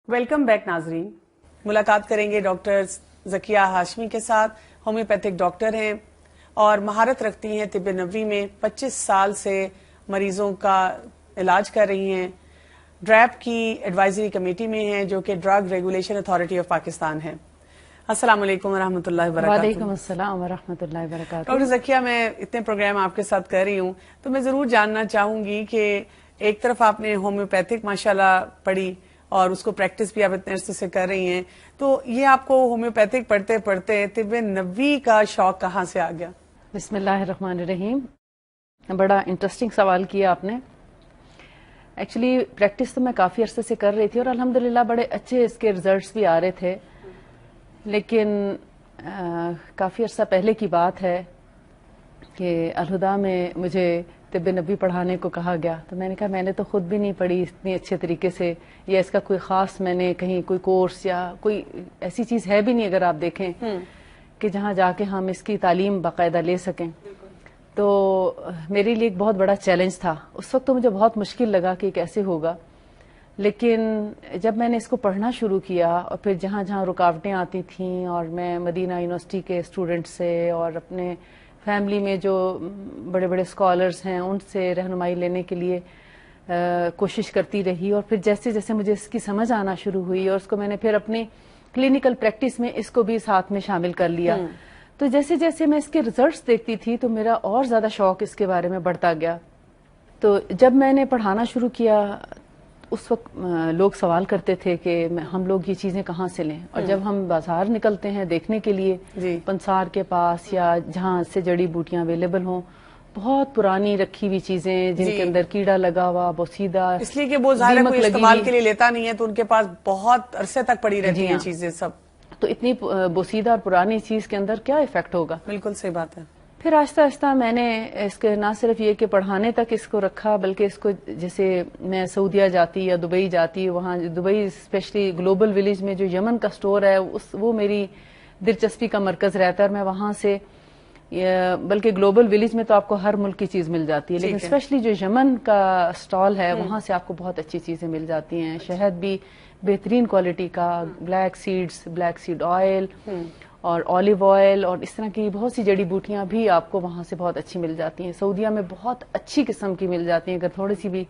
Welcome back ناظرین. ملاقات کریں گے ڈاکٹر ذکیہ ہاشمی کے ساتھ. ہومیوپیتھک ڈاکٹر ہیں اور مہارت رکھتی ہیں طب نبوی میں. 25 سال سے مریضوں کا علاج کر رہی ہیں. ڈریپ کی ایڈوائزری کمیٹی میں ہیں جو کہ drug regulation authority of Pakistan ہے. السلام علیکم ورحمۃ اللہ وبرکاتہ. وعلیکم السلام ورحمۃ اللہ وبرکاتہ. ڈاکٹر ذکیہ, میں اتنے پروگرام آپ کے ساتھ کر رہی ہوں تو میں ضرور جاننا چاہوں گی کہ ایک طرف آپ نے ہومیوپیتھک ماشاءاللہ پڑھی اور اس کو پریکٹس بھی آپ اتنے عرصے سے کر رہی ہیں, تو یہ آپ کو ہومیوپیتھک پڑھتے پڑھتے طب نبوی کا شوق کہاں سے آ گیا؟ بسم اللہ الرحمن الرحیم. بڑا انٹرسٹنگ سوال کیا آپ نے. ایکچولی پریکٹس تو میں کافی عرصے سے کر رہی تھی اور الحمدللہ بڑے اچھے اس کے ریزلٹس بھی آ رہے تھے, لیکن کافی عرصہ پہلے کی بات ہے کہ الہدا میں مجھے طب نبوی پڑھانے کو کہا گیا. تو میں نے کہا میں نے تو خود بھی نہیں پڑھی اتنی اچھے طریقے سے, یا اس کا کوئی خاص میں نے کہیں کوئی کورس یا کوئی ایسی چیز ہے بھی نہیں اگر آپ دیکھیں کہ جہاں جا کے ہم اس کی تعلیم باقاعدہ لے سکیں. تو میرے لیے ایک بہت بڑا چیلنج تھا اس وقت. تو مجھے بہت مشکل لگا کہ کیسے ہوگا, لیکن جب میں نے اس کو پڑھنا شروع کیا اور پھر جہاں جہاں رکاوٹیں آتی تھیں اور میں مدینہ یونیورسٹی کے اسٹوڈنٹ سے اور اپنے فیملی میں جو بڑے بڑے اسکالرز ہیں ان سے رہنمائی لینے کے لیے کوشش کرتی رہی, اور پھر جیسے جیسے مجھے اس کی سمجھ آنا شروع ہوئی اور اس کو میں نے پھر اپنی کلینکل پریکٹس میں اس کو بھی ساتھ میں شامل کر لیا, تو جیسے جیسے میں اس کے ریزلٹس دیکھتی تھی تو میرا اور زیادہ شوق اس کے بارے میں بڑھتا گیا. تو جب میں نے پڑھانا شروع کیا اس وقت لوگ سوال کرتے تھے کہ ہم لوگ یہ چیزیں کہاں سے لیں, اور جب ہم بازار نکلتے ہیں دیکھنے کے لیے پنسار کے پاس یا جہاں سے جڑی بوٹیاں اویلیبل ہوں, بہت پرانی رکھی ہوئی چیزیں جن کے اندر کیڑا لگا ہوا, بوسیدہ, اس لیے کہ وہ ظاہر کوئی استعمال کے لیے لیتا نہیں ہے تو ان کے پاس بہت عرصے تک پڑی رہتی ہیں چیزیں سب. تو اتنی بوسیدہ اور پرانی چیز کے اندر کیا ایفیکٹ ہوگا؟ بالکل صحیح بات ہے. پھر آہستہ آہستہ میں نے اس کے نہ صرف یہ کہ پڑھانے تک اس کو رکھا, بلکہ اس کو جیسے میں سعودیہ جاتی یا دبئی جاتی, وہاں دبئی اسپیشلی گلوبل ولیج میں جو یمن کا سٹور ہے وہ میری دلچسپی کا مرکز رہتا ہے, اور میں وہاں سے, بلکہ گلوبل ولیج میں تو آپ کو ہر ملک کی چیز مل جاتی ہے, لیکن اسپیشلی جو یمن کا سٹال ہے وہاں سے آپ کو بہت اچھی چیزیں مل جاتی ہیں. شہد بھی بہترین کوالٹی کا, black seeds, black seed oil اور اولیو آئل اور اس طرح کی بہت سی جڑی بوٹیاں بھی آپ کو وہاں سے بہت اچھی مل جاتی ہیں. سعودیہ میں بہت اچھی قسم کی مل جاتی ہیں اگر تھوڑی سی بھی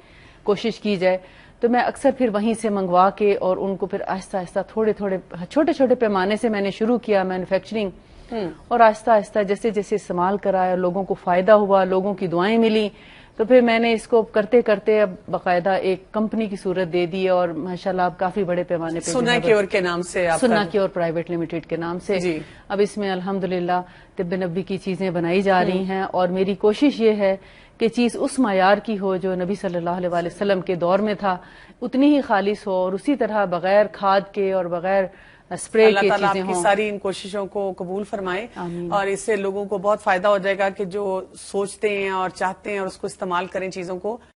کوشش کی جائے. تو میں اکثر پھر وہیں سے منگوا کے اور ان کو پھر آہستہ آہستہ تھوڑے تھوڑے چھوٹے چھوٹے پیمانے سے میں نے شروع کیا مینوفیکچرنگ, اور آہستہ آہستہ جیسے جیسے استعمال کرایا, لوگوں کو فائدہ ہوا, لوگوں کی دعائیں ملی, تو پھر میں نے اس کو کرتے کرتے اب باقاعدہ ایک کمپنی کی صورت دے دی, اور ماشاءاللہ اب کافی بڑے پیمانے پہ سنا کیور کے نام سے, سنا کیور پرائیویٹ لمیٹڈ کے نام سے اب اس میں الحمدللہ طب نبوی کی چیزیں بنائی جا رہی ہیں. اور میری کوشش یہ ہے کہ چیز اس معیار کی ہو جو نبی صلی اللہ علیہ وسلم کے دور میں تھا, اتنی ہی خالص ہو, اور اسی طرح بغیر کھاد کے اور بغیر اسپرے اللہ کی تعالیٰ چیزیں آپ کی ہوں. ساری ان کوششوں کو قبول فرمائے, اور اس سے لوگوں کو بہت فائدہ ہو جائے گا کہ جو سوچتے ہیں اور چاہتے ہیں اور اس کو استعمال کریں چیزوں کو.